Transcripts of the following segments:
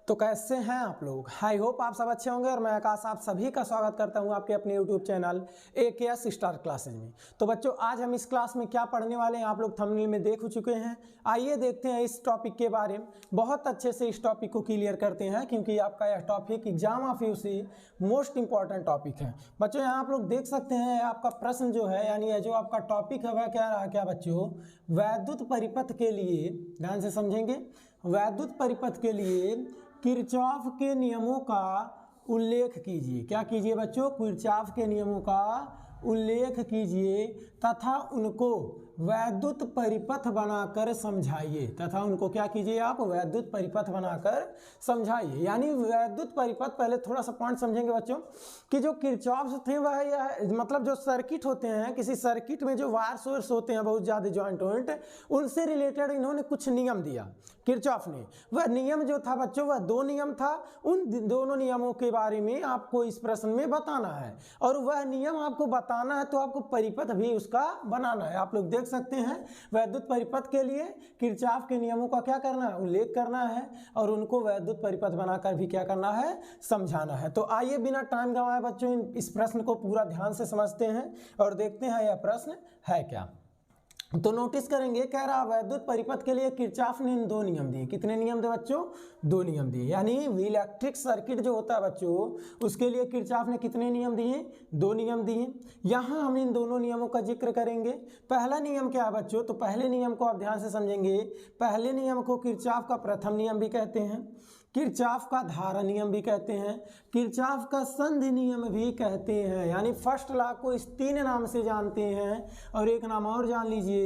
तो कैसे हैं आप लोग। आई होप आप सब अच्छे होंगे और मैं आकाश आप सभी का स्वागत करता हूं आपके अपने YouTube channel AKS star classes में। तो बच्चों आज हम इस क्लास में क्या पढ़ने वाले हैं आप लोग थंबनेल में देख चुके हैं। आइए देखते हैं इस टॉपिक के बारे में, बहुत अच्छे से इस टॉपिक को क्लियर करते हैं क्योंकि आपका यह topic exam of UC most important topic है। बच्चों यहाँ आप लोग देख सकते हैं आपका प्रश्न जो है यानी जो आपका टॉपिक है वह क्या रहा क्या बच्चों, वैद्युत परिपथ के लिए, ध्यान से समझेंगे, वैद्युत परिपथ के लिए किरचॉफ के नियमों का उल्लेख कीजिए। क्या कीजिए बच्चों, किरचॉफ के नियमों का उल्लेख कीजिए तथा उनको वैद्युत परिपथ बनाकर समझाइए। तथा उनको क्या कीजिए आप, वैद्युत परिपथ बनाकर समझाइए। यानी वैद्युत परिपथ, पहले थोड़ा सा पॉइंट समझेंगे बच्चों कि जो किरचॉफ थे वह यह मतलब जो सर्किट होते हैं, किसी सर्किट में जो वायर सोर्स होते हैं बहुत ज़्यादा जॉइंट वॉइंट, उनसे रिलेटेड इन्होंने कुछ नियम दिया किरचॉफ ने। वह नियम जो था बच्चों वह दो नियम था, उन दोनों नियमों के बारे में आपको इस प्रश्न में बताना है और वह नियम आपको बताना है तो आपको परिपथ भी उसका बनाना है। आप लोग देख सकते हैं वैद्युत परिपथ के लिए किरचॉफ के नियमों का क्या करना है, उल्लेख करना है और उनको वैद्युत परिपथ बनाकर भी क्या करना है, समझाना है। तो आइए बिना टाइम गंवाए बच्चों इस प्रश्न को पूरा ध्यान से समझते हैं और देखते हैं यह प्रश्न है क्या। तो नोटिस करेंगे कह रहा वैद्युत परिपथ के लिए किरचॉफ ने दो नियम दिए। कितने नियम दिए बच्चों, दो नियम दिए। यानी इलेक्ट्रिक सर्किट जो होता है बच्चों उसके लिए किरचॉफ ने कितने नियम दिए, दो नियम दिए। यहाँ हम इन दोनों नियमों का जिक्र करेंगे। पहला नियम क्या है बच्चों, तो पहले नियम को आप ध्यान से समझेंगे। पहले नियम को किरचॉफ का प्रथम नियम भी कहते हैं, किरचॉफ का धारा नियम भी कहते हैं, किरचॉफ का संधि नियम भी कहते हैं। यानी फर्स्ट लॉ को इस तीन नाम से जानते हैं और एक नाम और जान लीजिए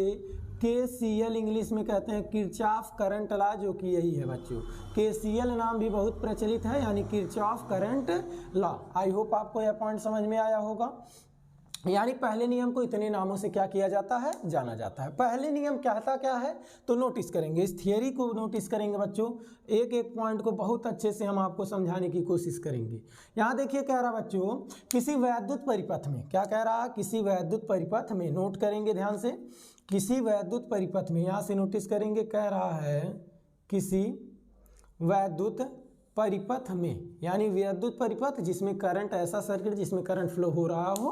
KCL इंग्लिश में कहते हैं, किरचॉफ करंट लॉ, जो कि यही है बच्चों। KCL नाम भी बहुत प्रचलित है यानी Kirchhoff current law. I hope आपको यह पॉइंट समझ में आया होगा। यानी पहले नियम को इतने नामों से क्या किया जाता है, जाना जाता है। पहले नियम कहता क्या है तो नोटिस करेंगे, इस थियरी को नोटिस करेंगे बच्चों। एक एक पॉइंट को बहुत अच्छे से हम आपको समझाने की कोशिश करेंगे। यहाँ देखिए कह रहा बच्चों किसी वैद्युत परिपथ में, क्या कह रहा, किसी वैद्युत परिपथ में, नोट करेंगे ध्यान से, किसी वैद्युत परिपथ में, यहाँ से नोटिस करेंगे कह रहा है किसी वैद्युत परिपथ में, यानी विद्युत परिपथ जिसमें करंट, ऐसा सर्किट जिसमें करंट फ्लो हो रहा हो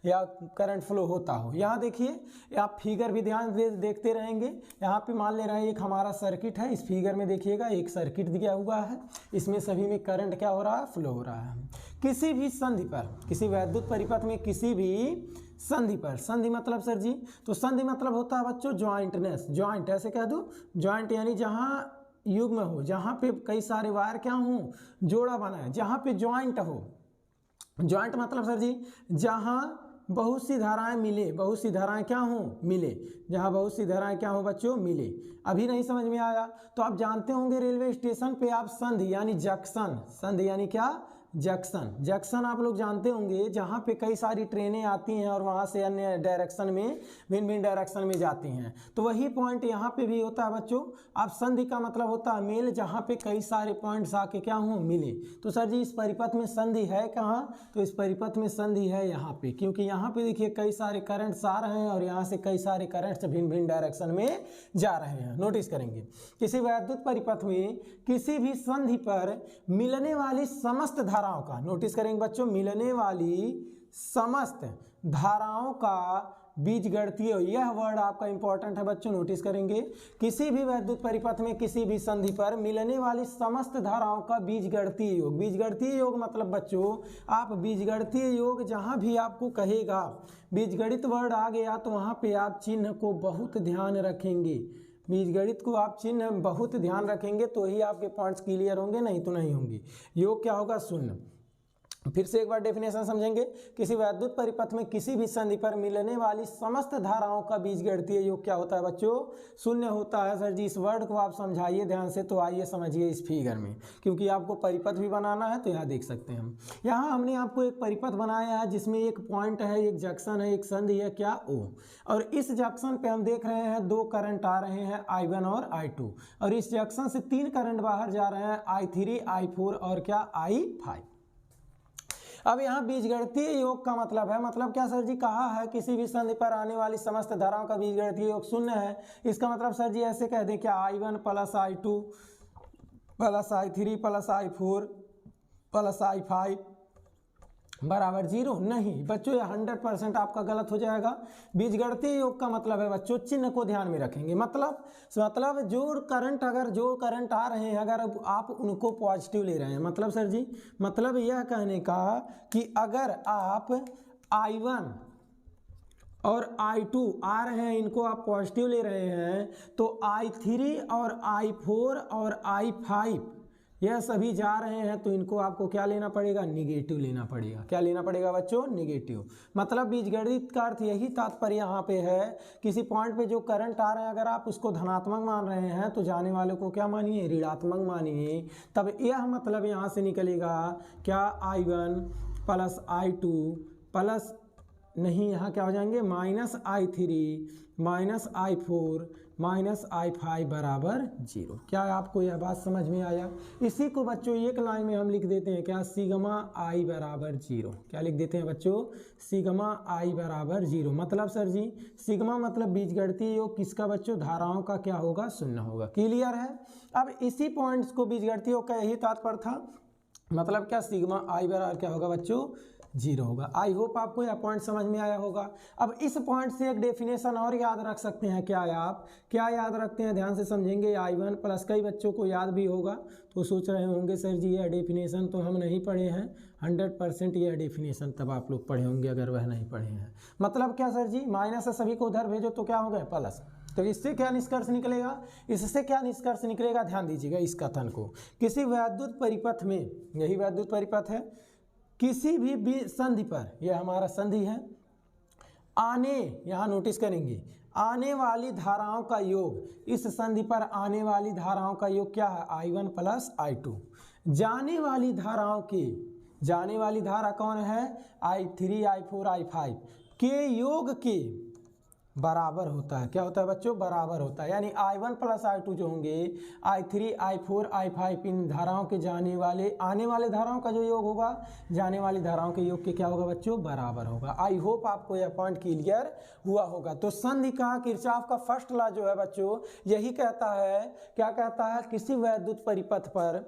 या करंट फ्लो होता हो। यहाँ देखिए आप फिगर भी ध्यान देखते रहेंगे। यहाँ पे मान ले रहे हैं एक हमारा सर्किट है, इस फिगर में देखिएगा एक सर्किट दिया हुआ है, इसमें सभी में करंट क्या हो रहा है, फ्लो हो रहा है। किसी भी संधि पर, किसी वैद्युत परिपथ में किसी भी संधि पर, संधि मतलब सर जी, तो संधि मतलब होता है बच्चों ज्वाइंटनेस, ज्वाइंट ऐसे कह दो, ज्वाइंट यानी जहाँ युग्म हो, जहाँ पे कई सारे वायर क्या हो, जोड़ा बना है, जहाँ पे ज्वाइंट हो। ज्वाइंट मतलब सर जी जहाँ बहुत सी धाराएं मिले, बहुत सी धाराएं क्या हो, मिले, जहाँ बहुत सी धाराएं क्या हो बच्चों, मिले। अभी नहीं समझ में आया तो आप जानते होंगे रेलवे स्टेशन पे आप संधि यानी जंक्शन, संधि यानी क्या, जंक्शन, जंक्शन आप लोग जानते होंगे जहाँ पे कई सारी ट्रेनें आती हैं और वहाँ से अन्य डायरेक्शन में, भिन्न भिन्न डायरेक्शन में जाती हैं। तो वही पॉइंट यहाँ पे भी होता है बच्चों। आप संधि का मतलब होता है मेल, जहाँ पे कई सारे पॉइंट्स आके क्या हों, मिले। तो सर जी इस परिपथ में संधि है कहाँ, तो इस परिपथ में संधि है यहाँ पे, क्योंकि यहाँ पे देखिए कई सारे करंट्स आ रहे हैं और यहाँ से कई सारे करंट्स भिन्न भिन्न डायरेक्शन में जा रहे हैं। नोटिस करेंगे किसी वैद्युत परिपथ में किसी भी संधि पर मिलने वाली समस्त धाराओं का, नोटिस करेंगे बच्चों, मिलने वाली समस्त धाराओं का बीजगणितीय, यह वर्ड आपका इंपॉर्टेंट है बच्चों, नोटिस करेंगे। किसी भी वैद्युत परिपथ में किसी भी संधि पर मिलने वाली समस्त धाराओं का बीजगणितीय योग, बीजगणितीय योग मतलब बच्चों आप बीजगणितीय योग जहां भी आपको कहेगा, बीजगणित वर्ड आ गया तो वहां पे आप चिन्ह को बहुत ध्यान रखेंगे, बीजगणित को आप चिन्ह बहुत ध्यान रखेंगे तो ही आपके पॉइंट्स क्लियर होंगे, नहीं तो नहीं होंगे। योग क्या होगा, शून्य। फिर से एक बार डेफिनेशन समझेंगे, किसी वैद्युत परिपथ में किसी भी संधि पर मिलने वाली समस्त धाराओं का बीजगणितीय योग क्या होता है बच्चों, शून्य होता है। सर जी इस वर्ड को आप समझाइए ध्यान से, तो आइए समझिए इस फिगर में, क्योंकि आपको परिपथ भी बनाना है। तो यहाँ देख सकते हैं हम, यहाँ हमने आपको एक परिपथ बनाया है जिसमें एक पॉइंट है, एक जंक्शन है, एक संधि है क्या, O, और इस जंक्शन पे हम देख रहे हैं दो करंट आ रहे हैं I1 और I2, और इस जंक्शन से तीन करंट बाहर जा रहे हैं I3, I4 और क्या, I5। अब यहाँ बीजगणितीय योग का मतलब है, मतलब क्या सर जी, कहा है किसी भी संधि पर आने वाली समस्त धाराओं का बीजगणितीय योग शून्य है। इसका मतलब सर जी ऐसे कह दें क्या, I1 + I2 plus I3 plus I4 plus I5 बराबर 0? नहीं बच्चों, ये 100% आपका गलत हो जाएगा। बीजगणितीय योग का मतलब है बच्चों, चिन्ह को ध्यान में रखेंगे। मतलब जो करंट आ रहे हैं, अगर आप उनको पॉजिटिव ले रहे हैं, मतलब सर जी, मतलब यह कहने का कि अगर आप I1 और I2 आ रहे हैं, इनको आप पॉजिटिव ले रहे हैं, तो I3 और I4 और I5 यह सभी जा रहे हैं, तो इनको आपको क्या लेना पड़ेगा? निगेटिव लेना पड़ेगा। क्या लेना पड़ेगा बच्चों? निगेटिव। मतलब बीजगणित का अर्थ यही तात्पर्य यहाँ पे है, किसी पॉइंट पे जो करंट आ रहे हैं अगर आप उसको धनात्मक मान रहे हैं तो जाने वाले को क्या मानिए? ऋणात्मक मानिए। तब यह मतलब यहाँ से निकलेगा क्या? I1 प्लस I2 प्लस, नहीं यहाँ क्या हो जाएंगे? Minus I3 minus I4 minus I5 बराबर 0। क्या आपको यह बात समझ में आया? इसी को बच्चों एक लाइन में हम लिख देते हैं क्या? सिग्मा I बराबर 0। क्या लिख देते हैं बच्चों? सिग्मा I बराबर 0। मतलब सर जी, सिग्मा मतलब बीजगणितीय योग किसका बच्चों? धाराओं का क्या होगा? शून्य होगा। क्लियर है? अब इसी पॉइंट्स को बीजगणितीय योग का यही तात्पर्य था। मतलब क्या? सिग्मा I बराबर क्या होगा बच्चों? 0 होगा। आई होप आपको यह पॉइंट समझ में आया होगा। अब इस पॉइंट से एक डेफिनेशन और याद रख सकते हैं। क्या आप क्या याद रखते हैं? ध्यान से समझेंगे। I1 प्लस, कई बच्चों को याद भी होगा तो सोच रहे होंगे सर जी यह डेफिनेशन तो हम नहीं पढ़े हैं। 100% यह डेफिनेशन तब आप लोग पढ़े होंगे अगर वह नहीं पढ़े हैं। मतलब क्या सर जी? माइनस से सभी को उधर भेजो तो क्या हो गया? प्लस। तो इससे क्या निष्कर्ष निकलेगा? इससे क्या निष्कर्ष निकलेगा? ध्यान दीजिएगा इस कथन को। किसी वैद्युत परिपथ में, यही वैद्युत परिपथ है, किसी भी संधि पर, यह हमारा संधि है, आने, यहाँ नोटिस करेंगे, आने वाली धाराओं का योग, इस संधि पर आने वाली धाराओं का योग क्या है? I1 plus I2। जाने वाली धाराओं की, जाने वाली धारा कौन है? I3 I4 I5 के योग के बराबर होता है। क्या होता है बच्चों? बराबर होता है। यानी I1 प्लस I2 जो होंगे, I3 I4 I5 इन धाराओं के जाने वाले, आने वाले धाराओं का जो योग होगा, जाने वाली धाराओं के योग के क्या होगा बच्चों? बराबर होगा। आई होप आपको यह पॉइंट क्लियर हुआ होगा। तो संधि का किरचॉफ का फर्स्ट लॉ जो है बच्चों, यही कहता है, क्या कहता है? किसी वैद्युत परिपथ पर,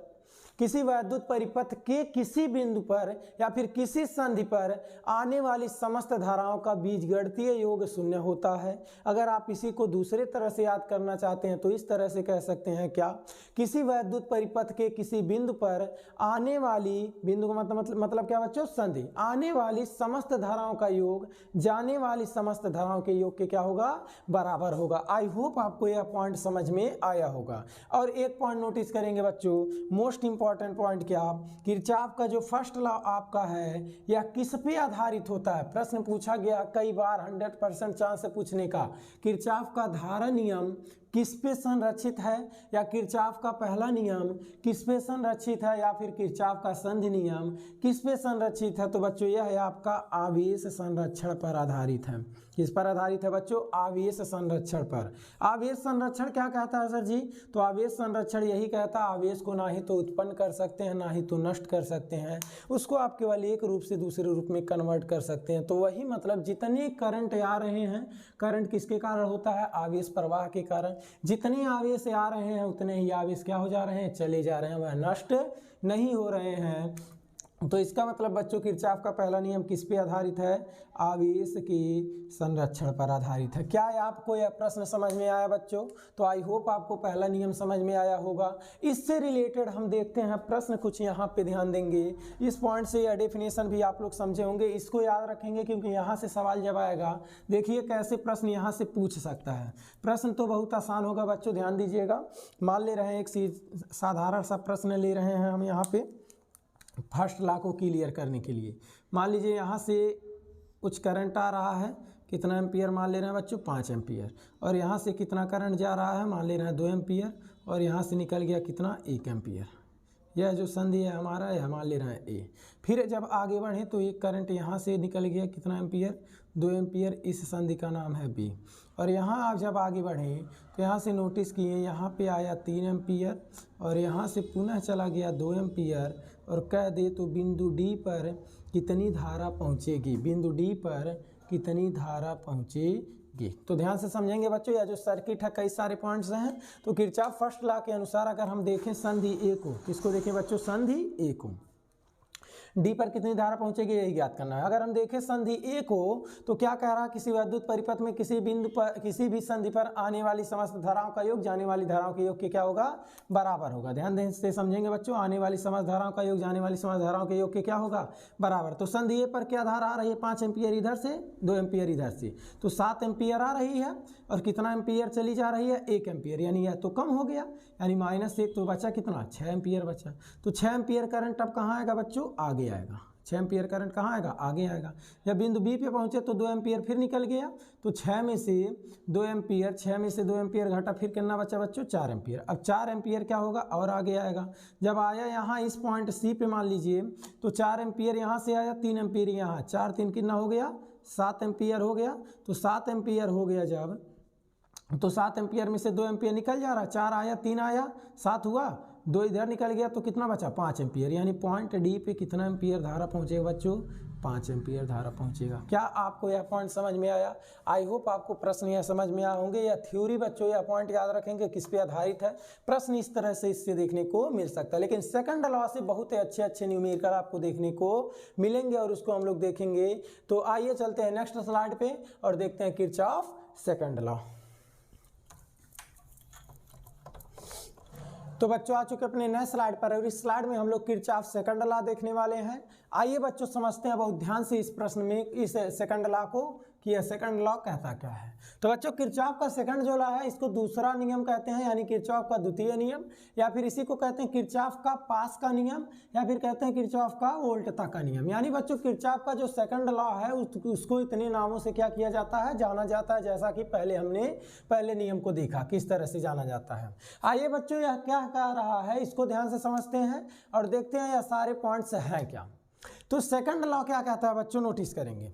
किसी वैद्युत परिपथ के किसी बिंदु पर या फिर किसी संधि पर आने वाली समस्त धाराओं का बीजगणितीय योग शून्य होता है। अगर आप इसी को दूसरे तरह से याद करना चाहते हैं तो इस तरह से कह सकते हैं क्या? किसी वैद्युत परिपथ के किसी बिंदु पर आने वाली, बिंदु का मतलब क्या बच्चों? संधि, आने वाली समस्त धाराओं का योग जाने वाली समस्त धाराओं के योग के क्या होगा? बराबर होगा। आई होप आपको यह पॉइंट समझ में आया होगा। और एक पॉइंट नोटिस करेंगे बच्चों, मोस्ट इंपॉर्टेंट पॉइंट, क्या? किरचॉफ का जो फर्स्ट लॉ आपका है यह किस पे आधारित होता है? प्रश्न पूछा गया कई बार, 100% चांस है पूछने का। किरचॉफ का धारा नियम किस पे संरक्षित है? या किरचॉफ का पहला नियम किस पे संरक्षित है? या फिर किरचॉफ का संधि नियम किस पे संरक्षित है? तो बच्चों यह है आपका आवेश संरक्षण पर आधारित है। किस पर आधारित है बच्चों? आवेश संरक्षण पर। आवेश संरक्षण क्या कहता है सर जी? तो आवेश संरक्षण यही कहता है, आवेश को ना ही तो उत्पन्न कर सकते हैं ना ही तो नष्ट कर सकते हैं, उसको आप केवल एक रूप से दूसरे रूप में कन्वर्ट कर सकते हैं। तो वही मतलब जितने करंट आ रहे हैं, करंट किसके कारण होता है? आवेश प्रवाह के कारण। जितने आवेश आ रहे हैं उतने ही आवेश क्या हो जा रहे हैं? चले जा रहे हैं, वह नष्ट नहीं हो रहे हैं। तो इसका मतलब बच्चों किरचॉफ का पहला नियम किस पे आधारित है? आवेश के संरक्षण पर आधारित है। क्या आपको यह प्रश्न समझ में आया बच्चों? तो आई होप आपको पहला नियम समझ में आया होगा। इससे रिलेटेड हम देखते हैं प्रश्न कुछ यहाँ पे ध्यान देंगे। इस पॉइंट से यह डेफिनेशन भी आप लोग समझे होंगे, इसको याद रखेंगे क्योंकि यहाँ से सवाल जब आएगा, देखिए कैसे प्रश्न यहाँ से पूछ सकता है। प्रश्न तो बहुत आसान होगा बच्चों, ध्यान दीजिएगा। मान ले रहे हैं एक साधारण सा प्रश्न ले रहे हैं हम यहाँ पे फर्स्ट लॉ को क्लियर करने के लिए। मान लीजिए यहाँ से कुछ करंट आ रहा है, कितना एम्पियर मान ले रहे हैं बच्चों? 5 एम्पियर। और यहाँ से कितना करंट जा रहा है? मान ले रहे हैं 2 एम्पियर। और यहाँ से निकल गया कितना? 1 एम्पियर। यह जो संधि है हमारा, यह मान ले रहे हैं ए। फिर जब आगे बढ़े तो एक करंट यहाँ से निकल गया कितना एम्पियर? 2 एम्पियर। इस संधि का नाम है बी। और यहाँ आप जब आगे बढ़ें तो यहाँ से नोटिस किए, यहाँ पे आया 3 एम्पियर और यहाँ से पुनः चला गया 2 एम्पियर। और कह दे तो बिंदु डी पर कितनी धारा पहुँचेगी? बिंदु डी पर कितनी धारा पहुँचेगी? की। तो ध्यान से समझेंगे बच्चों, या जो सर्किट है कई सारे पॉइंट्स हैं। तो किरचॉफ फर्स्ट लॉ के अनुसार अगर हम देखें संधि ए को, किसको देखें बच्चों, संधि ए को, डी पर कितनी धारा पहुंचेगी यही ज्ञात करना है। अगर हम देखें संधि ए को तो क्या कह रहा है, किसी वैद्युत परिपथ में किसी बिंदु पर किसी भी संधि पर आने वाली समस्त धाराओं का योग जाने वाली धाराओं के योग के क्या होगा, बराबर होगा। ध्यान से समझेंगे बच्चों, आने वाली समस्त धाराओं का योग जाने वाली समस्त धाराओं के योग के क्या होगा, बराबर। तो संधि ए पर क्या धारा आ रही है, 5 एम्पियर इधर से, 2 एम्पियर इधर से, तो 7 एम्पियर आ रही है। और कितना एम्पियर चली जा रही है, 1 एम्पियर, यानी यह तो कम हो गया, यानी -1, तो बचा कितना, 6 एम्पियर बचा। तो 6 एम्पियर करंट अब कहाँ आएगा बच्चों, आगे आएगा। 6 एम्पियर करंट कहाँ आएगा, आगे आएगा। जब बिंदु बी पे पहुंचे तो 2 एम्पियर फिर निकल गया, तो 6 में से 2 एम्पियर, 6 में से 2 एम्पियर घटा, फिर कितना बचा बच्चों, 4 एम्पियर। अब 4 एम्पियर क्या होगा, और आगे आएगा। जब आया यहाँ इस पॉइंट सी पे मान लीजिए, तो 4 एम्पियर यहाँ से आया, 3 एम्पियर यहाँ, 4 3 कितना हो गया, 7 एम्पियर हो गया। तो 7 एम्पियर हो गया जब, तो 7 एम्पियर में से 2 एम्पियर निकल जा रहा, 4 आया, 3 आया, 7 हुआ, 2 इधर निकल गया, तो कितना बचा, 5 एम्पियर। यानी पॉइंट डी पे कितना एम्पियर धारा पहुंचेगा बच्चों, 5 एम्पियर धारा पहुंचेगा। क्या आपको यह पॉइंट समझ में आया? आई होप आपको प्रश्न यह समझ में आए होंगे। या थ्योरी बच्चों, यह पॉइंट याद रखेंगे किस पे आधारित है, प्रश्न इस तरह से इससे देखने को मिल सकता है। लेकिन सेकंड लॉ से बहुत ही अच्छे अच्छे न्यूमेरिकल आपको देखने को मिलेंगे और उसको हम लोग देखेंगे। तो आइए चलते हैं नेक्स्ट स्लाइड पे और देखते हैं किरचॉफ सेकंड लॉ। तो बच्चों आ चुके अपने नए स्लाइड पर, और इस स्लाइड में हम लोग किरचॉफ सेकंड लॉ देखने वाले हैं। आइए बच्चों समझते हैं बहुत ध्यान से इस प्रश्न में, इस सेकंड लॉ को, कि यह सेकंड लॉ कहता क्या है। तो बच्चों किरचॉफ का सेकंड जो लॉ है इसको दूसरा नियम कहते हैं, यानी किरचॉफ का द्वितीय नियम, या फिर इसी को कहते हैं किरचॉफ का पास का नियम, या फिर कहते हैं किरचॉफ का वोल्टता का नियम। यानी बच्चों किरचॉफ का जो सेकंड लॉ है उसको इतने नामों से क्या किया जाता है, जाना जाता है, जैसा कि पहले हमने पहले नियम को देखा किस तरह से जाना जाता है। आइए बच्चों यह क्या कह रहा है इसको ध्यान से समझते हैं और देखते हैं यह सारे पॉइंट्स हैं क्या। तो सेकंड लॉ क्या कहता है बच्चों, नोटिस करेंगे।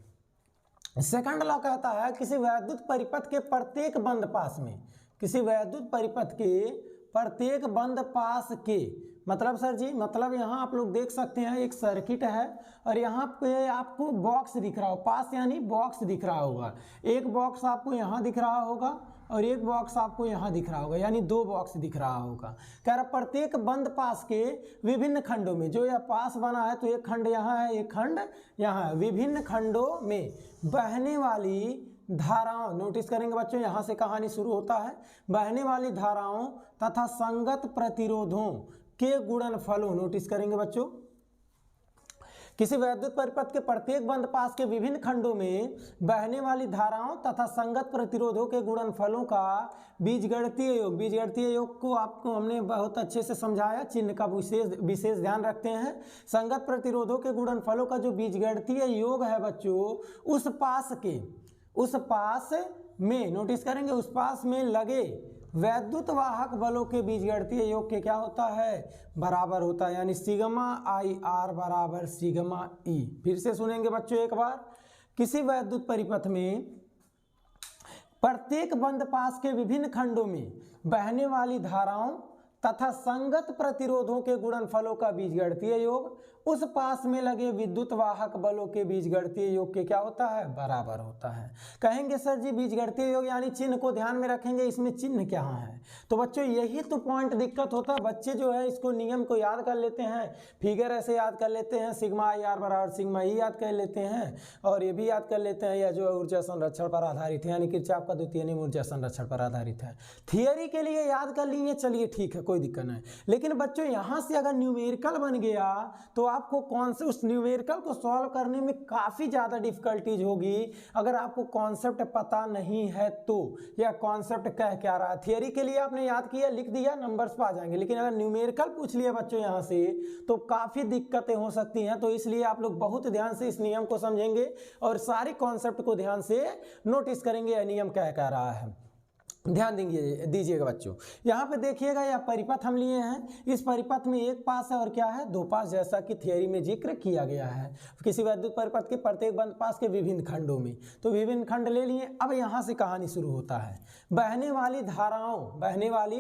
सेकंड लॉ कहता है किसी वैद्युत परिपथ के प्रत्येक बंद पास में, किसी वैद्युत परिपथ के प्रत्येक बंद पास के, मतलब सर जी, मतलब यहाँ आप लोग देख सकते हैं एक सर्किट है और यहाँ पे आपको बॉक्स दिख रहा हो, पास यानी बॉक्स दिख रहा होगा। एक बॉक्स आपको यहाँ दिख रहा होगा और एक बॉक्स आपको यहाँ दिख रहा होगा, यानी 2 बॉक्स दिख रहा होगा। कह रहा प्रत्येक बंद पास के विभिन्न खंडों में, जो यह पास बना है तो एक खंड यहाँ है, एक खंड यहाँ है, विभिन्न खंडों में बहने वाली धाराओं, नोटिस करेंगे बच्चों यहाँ से कहानी शुरू होता है, बहने वाली धाराओं तथा संगत प्रतिरोधों के गुणनफलों, नोटिस करेंगे बच्चों, किसी वैद्युत परिपथ के प्रत्येक बंद पास के विभिन्न खंडों में बहने वाली धाराओं तथा संगत प्रतिरोधों के गुणनफलों का बीजगणितीय योग, बीजगणितीय योग को आपको हमने बहुत अच्छे से समझाया, चिन्ह का विशेष ध्यान रखते हैं। संगत प्रतिरोधों के गुणनफलों का जो बीजगणितीय योग है बच्चों, उस पास में नोटिस करेंगे, उस पास में लगे वैद्युत वाहक बलों के बीजगणितीय योग के क्या होता है, बराबर होता है, यानी सिग्मा आई आर बराबर सिग्मा ई। फिर से सुनेंगे बच्चों एक बार, किसी वैद्युत परिपथ में प्रत्येक बंद पास के विभिन्न खंडों में बहने वाली धाराओं तथा संगत प्रतिरोधों के गुणनफलों का बीजगणितीय योग उस पास में लगे विद्युत वाहक बलों के बीजगणितीय योग के क्या होता है, बराबर होता है। कहेंगे सर जी बीजगणितीय योग यानी चिन्ह को ध्यान में रखेंगे, इसमें चिन्ह क्या है। तो बच्चों यही तो पॉइंट दिक्कत होता है, बच्चे जो है इसको नियम को याद कर लेते हैं, फिगर ऐसे याद कर लेते हैं, सिग्मा आई आर बराबर सिग्मा ई याद कर लेते हैं, और ये भी याद कर लेते हैं यह जो ऊर्जा संरक्षण पर आधारित है, यानी किरचॉफ का द्वितीय नियम ऊर्जा संरक्षण पर आधारित है। थियरी के लिए याद कर लिए, चलिए ठीक है, कोई दिक्कत नहीं। लेकिन बच्चों यहाँ से अगर न्यूमेरिकल बन गया तो आपको कौन से उस न्यूमेरिकल को सॉल्व करने में काफी ज्यादा डिफिकल्टीज होगी अगर आपको कॉन्सेप्ट पता नहीं है तो, या कॉन्सेप्ट कह क्या रहा है। थियरी के लिए आपने याद किया, लिख दिया, नंबर्स पा जाएंगे, लेकिन अगर न्यूमेरिकल पूछ लिया बच्चों यहाँ से तो काफी दिक्कतें हो सकती हैं। तो इसलिए आप लोग बहुत ध्यान से इस नियम को समझेंगे और सारे कॉन्सेप्ट को ध्यान से नोटिस करेंगे यह नियम क्या कह रहा है। ध्यान दीजिएगा बच्चों, यहाँ पे देखिएगा यह परिपथ हम लिए हैं। इस परिपथ में एक पास है और क्या है, दो पास, जैसा कि थियरी में जिक्र किया गया है किसी वैद्युत परिपथ के प्रत्येक बंद पास के विभिन्न खंडों में। तो विभिन्न खंड ले लिए। अब यहाँ से कहानी शुरू होता है। बहने वाली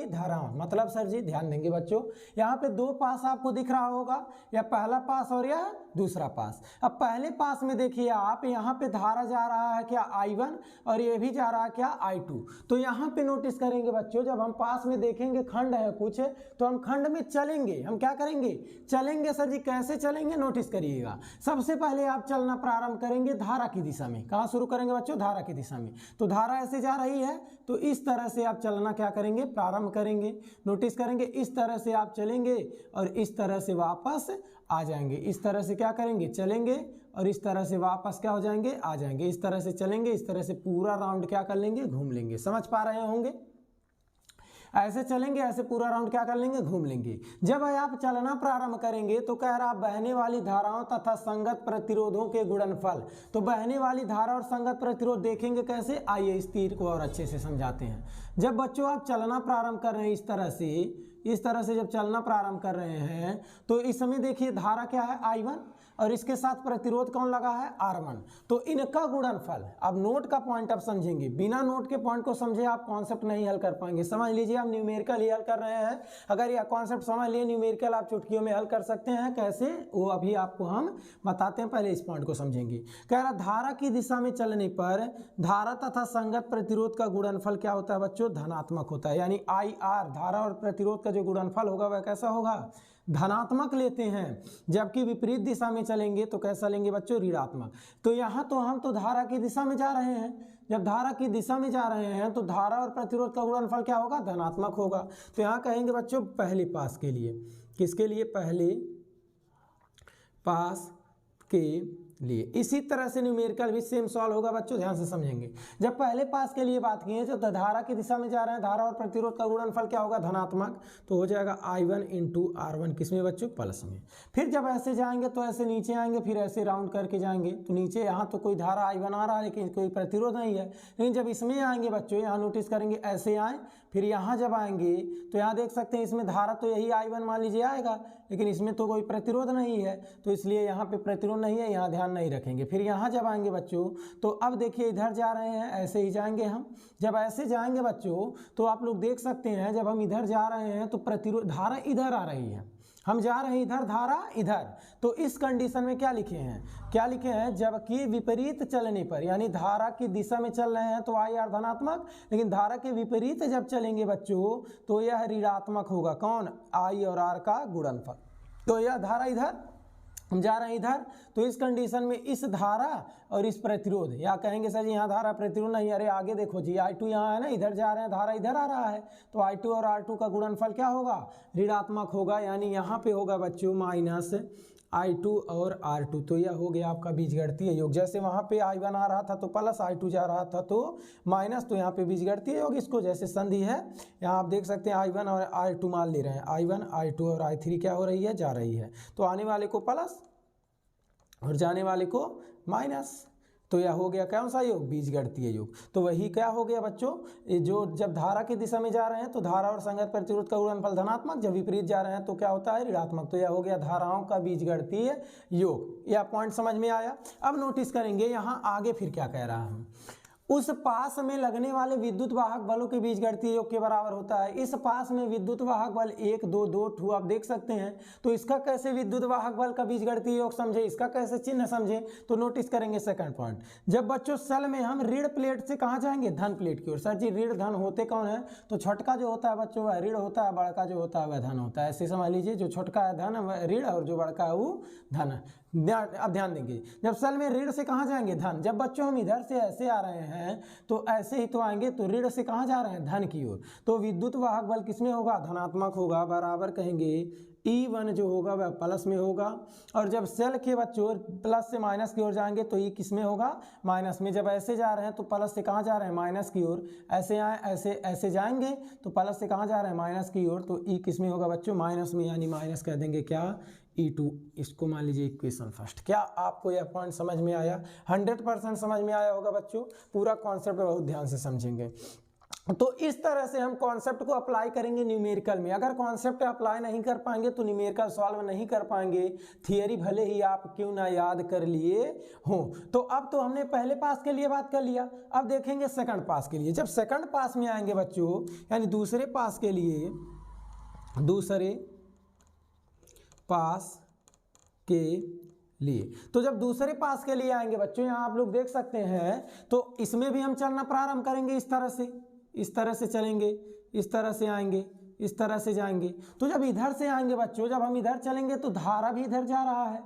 धाराओं मतलब सर जी ध्यान देंगे बच्चों, यहाँ पे दो पास आपको दिख रहा होगा, या पहला पास और यह दूसरा पास। अब पहले पास में देखिए आप, यहाँ पे धारा जा रहा है क्या I1 और ये भी जा रहा है क्या I2। तो यहाँ पे नोटिस करेंगे बच्चों, जब हम पास में देखेंगे खंड है कुछ, तो हम खंड में चलेंगे। हम क्या करेंगे, चलेंगे। सर जी कैसे चलेंगे, नोटिस करिएगा। सबसे पहले आप चलना प्रारंभ करेंगे धारा की दिशा में। कहाँ शुरू करेंगे बच्चों, धारा की दिशा में। तो धारा ऐसे जा रही है, तो इस तरह से आप चलना क्या करेंगे, प्रारंभ करेंगे। नोटिस करेंगे इस तरह से आप चलेंगे और इस तरह से वापस आ जाएंगे। इस तरह से क्या करेंगे, चलेंगे और इस तरह से वापस क्या हो जाएंगे, आ जाएंगे। इस तरह से चलेंगे, इस तरह से पूरा राउंड क्या कर लेंगे, घूम लेंगे। समझ पा रहे होंगे, ऐसे चलेंगे, ऐसे पूरा राउंड क्या कर लेंगे, घूम लेंगे। जब आप चलना प्रारंभ करेंगे तो कह रहा बहने वाली धाराओं तथा संगत प्रतिरोधों के गुणनफल। तो बहने वाली धारा और संगत प्रतिरोध देखेंगे कैसे, आइए इस तीर को और अच्छे से समझाते हैं। जब बच्चों आप चलना प्रारंभ कर रहे हैं इस तरह से जब चलना प्रारंभ कर रहे हैं, तो इस समय देखिए धारा क्या है, I1 और इसके साथ प्रतिरोध कौन लगा है, R1। तो इनका गुणनफल, अब नोट का पॉइंट आप समझेंगे, बिना नोट के पॉइंट को समझे आप कॉन्सेप्ट नहीं हल कर पाएंगे। समझ लीजिए आप न्यूमेरिकल ही हल कर रहे हैं। अगर यह कॉन्सेप्ट समझ लिए, न्यूमेरिकल आप चुटकियों में हल कर सकते हैं। कैसे, वो अभी आपको हम बताते हैं, पहले इस पॉइंट को समझेंगे। कह रहा धारा की दिशा में चलने पर धारा तथा संगत प्रतिरोध का गुणनफल क्या होता है बच्चों, धनात्मक होता है। यानी IR, धारा और प्रतिरोध का जो गुणनफल होगा वह कैसा होगा, धनात्मक लेते हैं। जबकि विपरीत दिशा में चलेंगे तो कैसा लेंगे बच्चों, ऋणात्मक। तो यहाँ तो हम तो धारा की दिशा में जा रहे हैं। जब धारा की दिशा में जा रहे हैं तो धारा और प्रतिरोध का गुणनफल क्या होगा, धनात्मक होगा। तो यहाँ कहेंगे बच्चों पहले पास के लिए, किसके लिए, पहले पास के लिए। इसी तरह से न्यूमेरिकल भी सेम सॉल्व होगा बच्चों, ध्यान से समझेंगे। जब पहले पास के लिए बात की है, तो धारा की दिशा में जा रहे हैं, धारा और प्रतिरोध का गुणनफल क्या होगा, धनात्मक। तो हो जाएगा I1 × R1, किसमें बच्चों, प्लस में। फिर जब ऐसे जाएंगे तो ऐसे नीचे आएंगे, फिर ऐसे राउंड करके जाएंगे। तो नीचे यहाँ तो कोई धारा I1 आ रहा है लेकिन कोई प्रतिरोध नहीं है। लेकिन जब इसमें आएंगे बच्चों, यहाँ नोटिस करेंगे ऐसे आए, फिर यहाँ जब आएंगे तो यहाँ देख सकते हैं इसमें धारा तो यही I1 मान लीजिए आएगा, लेकिन इसमें तो कोई प्रतिरोध नहीं है, तो इसलिए यहाँ पे प्रतिरोध नहीं है, यहाँ ध्यान नहीं रखेंगे। फिर यहाँ जब आएंगे बच्चों, तो अब देखिए इधर जा रहे हैं, ऐसे ही जाएंगे हम। जब ऐसे जाएंगे बच्चों तो आप लोग देख सकते हैं, जब हम इधर जा रहे हैं तो प्रतिरोध, धारा इधर आ रही है, हम जा रहे हैं इधर, धारा इधर। तो इस कंडीशन में क्या लिखे हैं, जबकि विपरीत चलने पर, यानी धारा की दिशा में चल रहे हैं तो IR धनात्मक, लेकिन धारा के विपरीत जब चलेंगे बच्चों तो यह ऋणात्मक होगा। कौन, I और R का गुणनफल। तो यह धारा इधर, हम जा रहे हैं इधर, तो इस कंडीशन में इस धारा और इस प्रतिरोध, या कहेंगे सर जी यहाँ धारा प्रतिरोध नहीं, अरे आगे देखो जी I2 यहाँ है ना, इधर जा रहे हैं, धारा इधर आ रहा है, तो I2 और R2 का गुणनफल क्या होगा, ऋणात्मक होगा। यानी यहाँ पे होगा बच्चों माइनस I2 और R2। तो यह हो गया आपका बीजगणितीय योग। जैसे वहाँ पे I1 आ रहा था तो प्लस, I2 जा रहा था तो माइनस, तो यहाँ पे बीजगणितीय योग इसको जैसे संधि है, यहाँ आप देख सकते हैं I1 और R2 मान ले रहे हैं, I1 I2 और I3 क्या हो रही है, जा रही है। तो आने वाले को प्लस और जाने वाले को माइनस। तो यह हो गया कौन सा योग, बीजगणितीय योग। तो वही क्या हो गया बच्चों, जो जब धारा की दिशा में जा रहे हैं तो धारा और संगत प्रतिरोध का गुणनफल धनात्मक, जब विपरीत जा रहे हैं तो क्या होता है, ऋणात्मक। तो यह हो गया धाराओं का बीजगणितीय योग। यह पॉइंट समझ में आया। अब नोटिस करेंगे यहाँ आगे फिर क्या कह रहा हूँ, उस पास में लगने वाले विद्युत वाहक बलों के बीजगणितीय योग के बराबर होता है। इस पास में विद्युत वाहक बल 1 2 2 ठू आप देख सकते हैं। तो इसका कैसे विद्युत वाहक बल का बीजगणितीय योग समझे, इसका कैसे चिन्ह समझे, तो नोटिस करेंगे सेकंड पॉइंट। जब बच्चों सेल में हम ऋण प्लेट से कहाँ जाएंगे, धन प्लेट की ओर। सर जी ऋण धन होते कौन है, तो छोटका जो होता है बच्चों वह ऋण होता है, बड़का जो होता है वह धन होता है। ऐसे समझ लीजिए, जो छोटका है धन ऋण और जो बड़का है वो धन है। अब ध्यान देंगे, जब सेल में ऋण से कहाँ जाएंगे, धन। जब बच्चों हम इधर से ऐसे आ रहे हैं तो ऐसे ही तो आएंगे, तो ऋण से कहाँ जा रहे हैं, धन की ओर। तो विद्युत वाहक बल किसमें होगा, धनात्मक होगा। बराबर कहेंगे E1 जो होगा वह प्लस में होगा। और जब सेल के बच्चों प्लस से माइनस की ओर जाएंगे तो E किस में होगा, माइनस में। जब ऐसे जा रहे हैं तो प्लस से कहाँ जा रहे हैं, माइनस की ओर। ऐसे आए, ऐसे ऐसे जाएंगे तो प्लस से कहाँ जा रहे हैं, माइनस की ओर। तो E किस में होगा बच्चों, माइनस में, यानी माइनस कह देंगे क्या, E2। इसको मान लीजिए इक्वेशन फर्स्ट। क्या आपको यह पॉइंट समझ में आया, 100% समझ में आया होगा बच्चों। पूरा कॉन्सेप्ट बहुत ध्यान से समझेंगे। तो इस तरह से हम कॉन्सेप्ट को अप्लाई करेंगे न्यूमेरिकल में। अगर कॉन्सेप्ट अप्लाई नहीं कर पाएंगे तो न्यूमेरिकल सॉल्व नहीं कर पाएंगे, थियरी भले ही आप क्यों ना याद कर लिए हो। तो अब तो हमने पहले पास के लिए बात कर लिया, अब देखेंगे सेकंड पास के लिए। जब सेकंड पास में आएंगे बच्चों, यानी दूसरे पास के लिए, दूसरे पास के लिए, तो जब दूसरे पास के लिए आएंगे बच्चों, यहाँ आप लोग देख सकते हैं, तो इसमें भी हम चलना प्रारंभ करेंगे इस तरह से, इस तरह से चलेंगे, इस तरह से आएंगे, इस तरह से जाएंगे। तो जब इधर से आएंगे बच्चों, जब हम इधर चलेंगे तो धारा भी इधर जा रहा है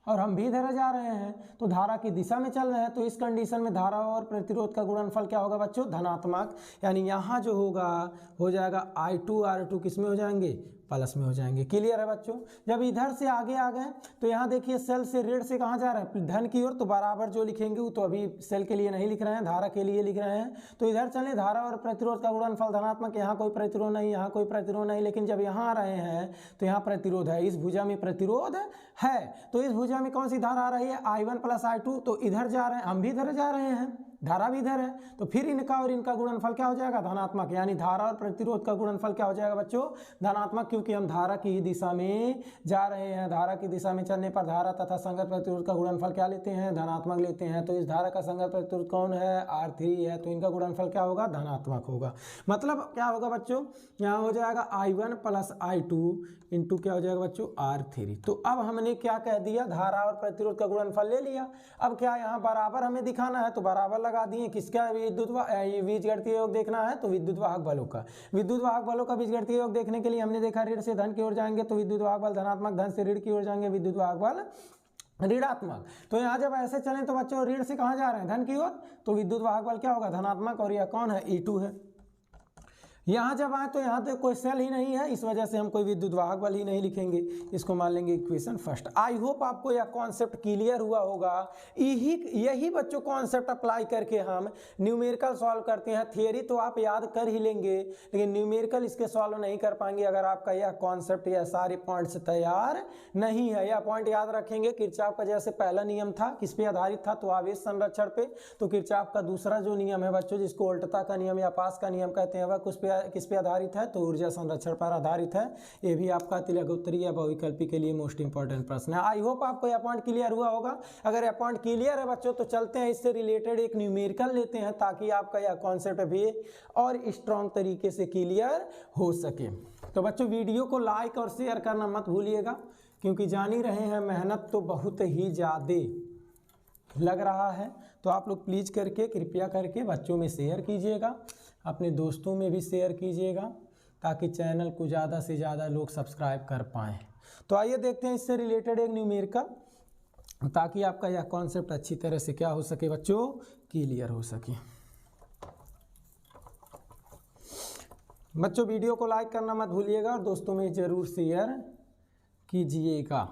और हम भी इधर जा रहे हैं, तो धारा की दिशा में चल रहे हैं। तो इस कंडीशन में धारा और प्रतिरोध का गुणनफल क्या होगा बच्चों? धनात्मक। यानी यहाँ जो होगा हो जाएगा I2 R2 किस में हो जाएंगे? प्लस में हो जाएंगे। क्लियर है बच्चों? जब इधर से आगे आ गए तो यहाँ देखिए सेल से ऋण से कहाँ जा रहे हैं? धन की ओर। तो बराबर जो लिखेंगे वो तो अभी सेल के लिए नहीं लिख रहे हैं, धारा के लिए लिख रहे हैं। तो इधर चले, धारा और प्रतिरोध का गुणनफल धनात्मक। यहाँ कोई प्रतिरोध नहीं, यहाँ कोई प्रतिरोध नहीं, लेकिन जब यहाँ आ रहे हैं तो यहाँ प्रतिरोध है, इस भुजा में प्रतिरोध है। तो इस भुजा में कौन सी धारा आ रही है? I1 plus I2। तो इधर जा रहे हैं, हम भी इधर जा रहे हैं, धारा भी इधर है, तो फिर इनका और इनका गुणनफल क्या हो जाएगा? धनात्मक। यानी धारा और प्रतिरोध का गुणनफल क्या हो जाएगा बच्चों? धनात्मक, क्योंकि हम धारा की ही दिशा में जा रहे हैं। धारा की दिशा में चलने पर धारा तथा संगत प्रतिरोध का गुणनफल क्या लेते हैं? धनात्मक लेते हैं। तो इस धारा का संगत प्रतिरोध कौन है? R3 है, तो इनका गुणनफल क्या होगा? धनात्मक होगा। मतलब क्या होगा बच्चों? यहाँ हो जाएगा I1 प्लस I2 इंटू क्या हो जाएगा बच्चों? R3। तो अब हमने क्या कह दिया? धारा और प्रतिरोध का गुणनफल ले लिया। अब क्या यहाँ बराबर हमें दिखाना है, तो बराबर लगा दिए। किसका? बीजगणितीय योग देखना है तो विद्युत वाहक बलों का। विद्युत वाहक बलों का बीजगणितीय योग देखने के लिए हमने देखा ऋण से धन की ओर जाएंगे तो विद्युत वाहक बल धनात्मक, धन से ऋण की ओर जाएंगे विद्युत वाहक बल ऋणात्मक। तो यहाँ जब ऐसे चलें तो बच्चों ऋण से कहाँ जा रहे हैं? धन की ओर। तो विद्युत वाहक बल क्या होगा? धनात्मक। और यह कौन है? E2 है। यहाँ जब आए तो यहाँ तो कोई सेल ही नहीं है, इस वजह से हम कोई विद्युत वाहक बल ही नहीं लिखेंगे, इसको मान लेंगे इक्वेशन फर्स्ट। आई होप आपको यह कॉन्सेप्ट क्लियर हुआ होगा। यही बच्चों कॉन्सेप्ट अप्लाई करके हम न्यूमेरिकल सॉल्व करते हैं। थियरी तो आप याद कर ही लेंगे, लेकिन न्यूमेरिकल इसके सॉल्व नहीं कर पाएंगे अगर आपका यह कॉन्सेप्ट या सारे पॉइंट्स तैयार नहीं है। यह पॉइंट याद रखेंगे, किरचॉफ का जैसे पहला नियम था किस पे आधारित था? तो आवेश संरक्षण पे। तो किरचॉफ का दूसरा जो नियम है बच्चों, जिसको उल्टता का नियम या पास का नियम कहते हैं, वह किस पे आधारित है? तो ऊर्जा संरक्षण पर आधारित है। ये भी आपका तिलकोत्तरी या बहुविकल्पी के लिए मोस्ट इंपॉर्टेंट प्रश्न है। आई होप आपको यह पॉइंट क्लियर हुआ होगा। अगर यह पॉइंट क्लियर है बच्चों तो चलते हैं इससे रिलेटेड एक न्यूमेरिकल लेते हैं, ताकि आपका यह कॉन्सेप्ट भी और स्ट्रॉन्ग तरीके से क्लियर हो सके। तो बच्चों वीडियो को लाइक और शेयर करना मत भूलिएगा, क्योंकि जान ही रहे हैं मेहनत तो बहुत ही ज़्यादा लग रहा है। तो आप लोग प्लीज़ करके कृपया करके बच्चों में शेयर कीजिएगा, अपने दोस्तों में भी शेयर कीजिएगा, ताकि चैनल को ज़्यादा से ज़्यादा लोग सब्सक्राइब कर पाएँ। तो आइए देखते हैं इससे रिलेटेड एक न्यूमेरिकल, ताकि आपका यह कॉन्सेप्ट अच्छी तरह से क्या हो सके बच्चों? क्लियर हो सके। बच्चों वीडियो को लाइक करना मत भूलिएगा और दोस्तों में ज़रूर शेयर कीजिएगा।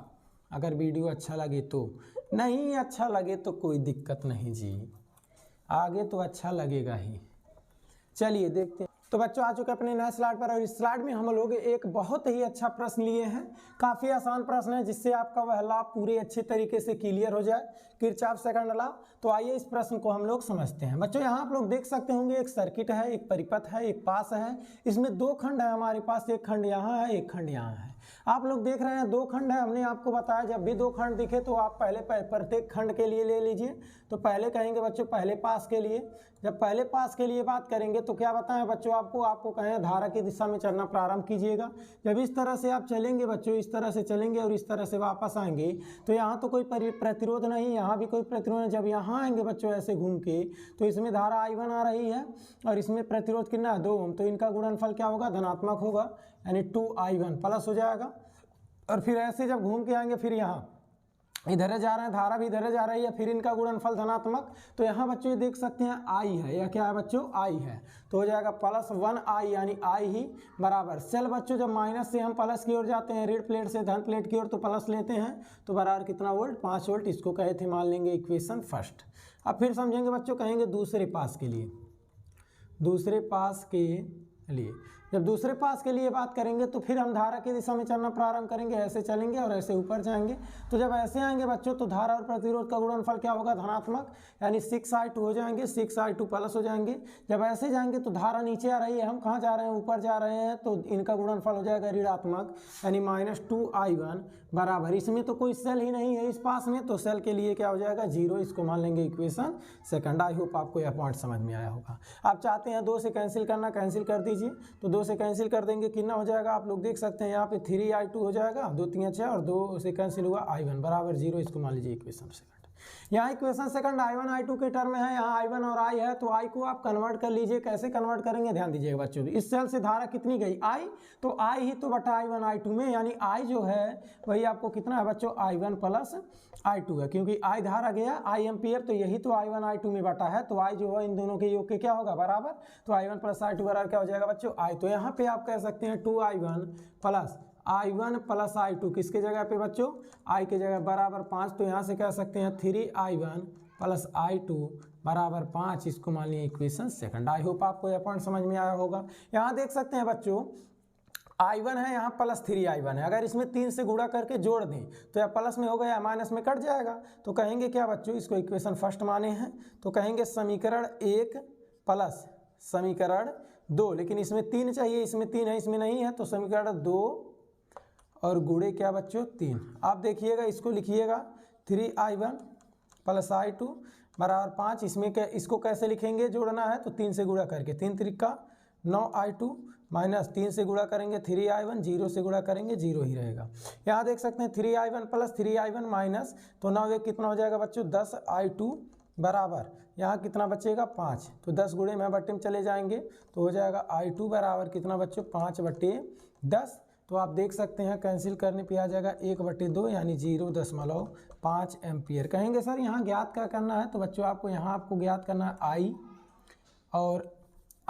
अगर वीडियो अच्छा लगे तो, नहीं अच्छा लगे तो कोई दिक्कत नहीं जी, आगे तो अच्छा लगेगा ही। चलिए देखते हैं। तो बच्चों आ चुके अपने नए स्लाइड पर, और इस स्लाइड में हम लोग एक बहुत ही अच्छा प्रश्न लिए हैं। काफ़ी आसान प्रश्न है, जिससे आपका वह लॉ पूरे अच्छे तरीके से क्लियर हो जाए, किरचॉफ सेकंड लॉ। तो आइए इस प्रश्न को हम लोग समझते हैं। बच्चों यहाँ आप लोग देख सकते होंगे, एक सर्किट है, एक परिपथ है, एक पास है। इसमें दो खंड है हमारे पास, एक खंड यहाँ है, एक खंड यहाँ है। आप लोग देख रहे हैं दो खंड है। हमने आपको बताया जब भी दो खंड दिखे तो आप पहले प्रत्येक खंड के लिए ले लीजिए। तो पहले कहेंगे बच्चों पहले पास के लिए। जब पहले पास के लिए बात करेंगे तो क्या बताएं बच्चों आपको कहें धारा की दिशा में चलना प्रारंभ कीजिएगा। जब इस तरह से आप चलेंगे बच्चों, इस तरह से चलेंगे और इस तरह से वापस आएंगे, तो यहाँ तो कोई प्रतिरोध नहीं, यहाँ भी कोई प्रतिरोध नहीं। जब यहाँ आएंगे बच्चों ऐसे घूम के, तो इसमें धारा I1 आ रही है और इसमें प्रतिरोध कितना है? 2 ओम। तो इनका गुणनफल क्या होगा? धनात्मक होगा, यानी 2I1 प्लस हो जाएगा। और फिर ऐसे जब घूम के आएंगे, फिर यहाँ इधर जा रहे हैं, धारा भी इधर जा रही है, फिर इनका गुणनफल धनात्मक। तो यहाँ बच्चों ये देख सकते हैं I है, यह क्या है बच्चों? I है। तो हो जाएगा +1I, यानी I ही बराबर सेल बच्चों जब माइनस से हम प्लस की ओर जाते हैं, ऋण प्लेट से धन प्लेट की ओर, तो प्लस लेते हैं, तो बराबर कितना वोल्ट? 5 वोल्ट। इसको कहे थे मान लेंगे इक्वेशन फर्स्ट। अब फिर समझेंगे बच्चों, कहेंगे दूसरे पास के लिए। दूसरे पास के लिए जब दूसरे पास के लिए बात करेंगे तो फिर हम धारा की दिशा में चलना प्रारंभ करेंगे, ऐसे चलेंगे और ऐसे ऊपर जाएंगे। तो जब ऐसे आएंगे बच्चों तो धारा और प्रतिरोध का गुणनफल क्या होगा, धनात्मक, यानी 6I2 हो जाएंगे, 6I2 प्लस हो जाएंगे। जब ऐसे जाएंगे तो धारा नीचे आ रही है, हम कहाँ जा रहे हैं, ऊपर जा रहे हैं, तो इनका गुणनफल हो जाएगा ऋणात्मक, यानी -2I1 बराबर, इसमें तो कोई सेल ही नहीं है इस पास में, तो सेल के लिए क्या हो जाएगा 0, इसको मान लेंगे इक्वेशन सेकंड। आई होप आपको यह पॉइंट समझ में आया होगा। आप चाहते हैं 2 से कैंसिल करना, कैंसिल कर दीजिए, तो 2 से कैंसिल कर देंगे, कितना हो जाएगा आप लोग देख सकते हैं यहाँ पे 3I2 हो जाएगा, 2 3 6 और 2 से कैंसिल हुआ I1 बराबर 0, इसको मान लीजिए इक्वेशन सेकंड। यहाँ इक्वेशन सेकंड I1 I2 के टर्म में है, यहाँ I1 और I है, तो I को आप कन्वर्ट कर लीजिए। कैसे कन्वर्ट करेंगे ध्यान दीजिएगा बच्चों, इस सेल से धारा कितनी गई I, तो I ही तो बटा I1 I2 में, यानी I जो है वही आपको कितना है बच्चों I1 प्लस I2 है, क्योंकि I धारा गया I एम्पियर, तो यही तो I1 I2 में बटा है, तो I जो है इन दोनों के योग के क्या होगा बराबर, तो I1 प्लस I2 बराबर क्या हो जाएगा बच्चों I। तो यहाँ पे आप कह सकते हैं 2I1 प्लस I2 किसके जगह पे बच्चों, I के जगह बराबर 5, तो यहाँ से कह सकते हैं 3I1 प्लस I2 बराबर 5, इसको मान लिया इक्वेशन सेकंड। आई होप आपको यह पॉइंट समझ में आया होगा। यहाँ देख सकते हैं बच्चों I1 है यहाँ प्लस 3I1 है, अगर इसमें 3 से गुणा करके जोड़ दें तो यह प्लस में होगा या माइनस में कट जाएगा, तो कहेंगे क्या बच्चों, इसको इक्वेशन फर्स्ट माने हैं, तो कहेंगे समीकरण 1 प्लस समीकरण 2, लेकिन इसमें 3 चाहिए, इसमें 3 है, इसमें नहीं है, तो समीकरण 2 और गुणे क्या बच्चों 3। आप देखिएगा, इसको लिखिएगा 3I1 प्लस I2 बराबर 5, इसमें क्या, इसको कैसे लिखेंगे, जोड़ना है तो 3 से गुणा करके, 3 त्रिका 9I2 माइनस 3 से गुणा करेंगे 3I1, 0 से गुणा करेंगे 0 ही रहेगा। यहाँ देख सकते हैं 3I1 प्लस 3I1 माइनस, तो 9 एक कितना हो जाएगा बच्चों 10I2 बराबर, यहाँ कितना बचेगा 5, तो 10 गुणे में बट्टे में चले जाएंगे, तो हो जाएगा I2 बराबर कितना बच्चों 5/10। तो आप देख सकते हैं कैंसिल करने पे आ जाएगा 1/2 यानी 0.5 एम्पियर। कहेंगे सर यहाँ ज्ञात क्या करना है, तो बच्चों आपको यहाँ आपको ज्ञात करना है I और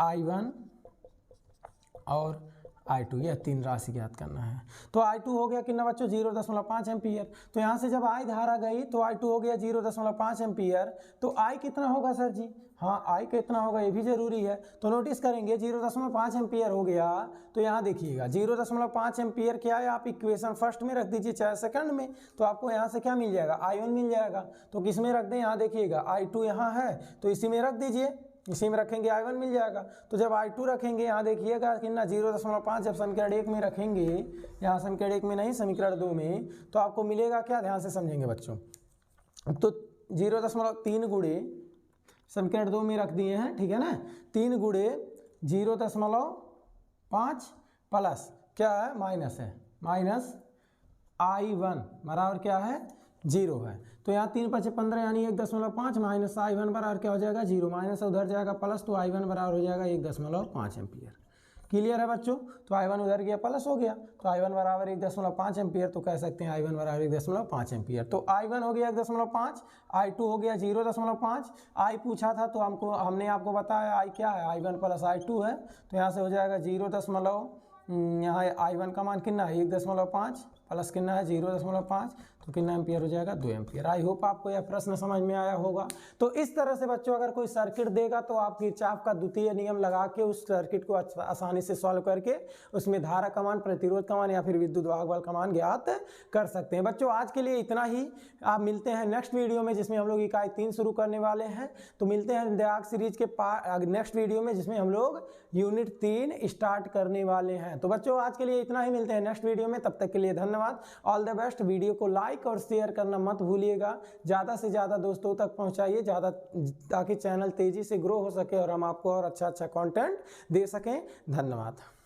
I1 और I2, यह 3 राशि ज्ञात करना है। तो I2 हो गया कितना बच्चों 0.5 एम्पियर, तो यहाँ से जब I धारा गई तो I2 हो गया 0.5 एम्पियर, तो I कितना होगा सर जी, हाँ I कितना होगा ये भी जरूरी है, तो नोटिस करेंगे 0.5 एम्पियर हो गया, तो यहाँ देखिएगा 0.5 एम्पियर क्या है, आप इक्वेशन फर्स्ट में रख दीजिए चाहे सेकंड में, तो आपको यहाँ से क्या मिल जाएगा I1 मिल जाएगा, तो किस में रख दें, यहाँ देखिएगा I2 यहाँ है तो इसी में रख दीजिए, इसी में रखेंगे I1 मिल जाएगा। तो जब I2 रखेंगे यहाँ देखिएगा कितना 0.5, जब समीकरण 1 में रखेंगे, यहाँ समीकरण 1 में नहीं समीकरण 2 में, तो आपको मिलेगा क्या, ध्यान से समझेंगे बच्चों, तो 0.3 गुणे समीकरण 2 में रख दिए हैं, ठीक है ना, 3 गुणे 0.5 प्लस क्या है माइनस है, माइनस I1 बराबर क्या है 0 है, तो यहाँ 3 × 5 = 15 यानी 1.5 माइनस I1 बराबर क्या हो जाएगा 0, माइनस उधर जाएगा प्लस, तो I1 बराबर हो जाएगा 1.5 एम्पियर। क्लियर है बच्चों, तो I1 उधर गया प्लस हो गया, तो I1 बराबर 1.5 एम्पियर, तो कह सकते हैं I1 बराबर 1.5 एम्पियर। तो I1 हो गया 1.5, I2 हो गया 0.5, I पूछा था तो हमने आपको बताया I क्या है, I1 प्लस I2 है, तो यहाँ से हो जाएगा 0. यहाँ I1 का मान कितना है 1.5 प्लस कितना है 0.5, तो कितना एम्पियर हो जाएगा 2 एम्पियर। आई होप आपको यह प्रश्न समझ में आया होगा। तो इस तरह से बच्चों अगर कोई सर्किट देगा तो आप किरचॉफ का द्वितीय नियम लगा के उस सर्किट को आसानी से सॉल्व करके उसमें धारा का मान, प्रतिरोध का मान या फिर विद्युत वाहक बल का मान ज्ञात कर सकते हैं। बच्चों आज के लिए इतना ही, आप मिलते हैं नेक्स्ट वीडियो में जिसमें हम लोग इकाई 3 शुरू करने वाले हैं। तो मिलते हैं दाग सीरीज के नेक्स्ट वीडियो में जिसमें हम लोग यूनिट 3 स्टार्ट करने वाले हैं। तो बच्चों आज के लिए इतना ही, मिलते हैं नेक्स्ट वीडियो में, तब तक के लिए धन्यवाद, ऑल द बेस्ट। वीडियो को लाइक और शेयर करना मत भूलिएगा, ज़्यादा से ज़्यादा दोस्तों तक पहुंचाइए, ताकि चैनल तेज़ी से ग्रो हो सके और हम आपको और अच्छा कंटेंट दे सकें। धन्यवाद।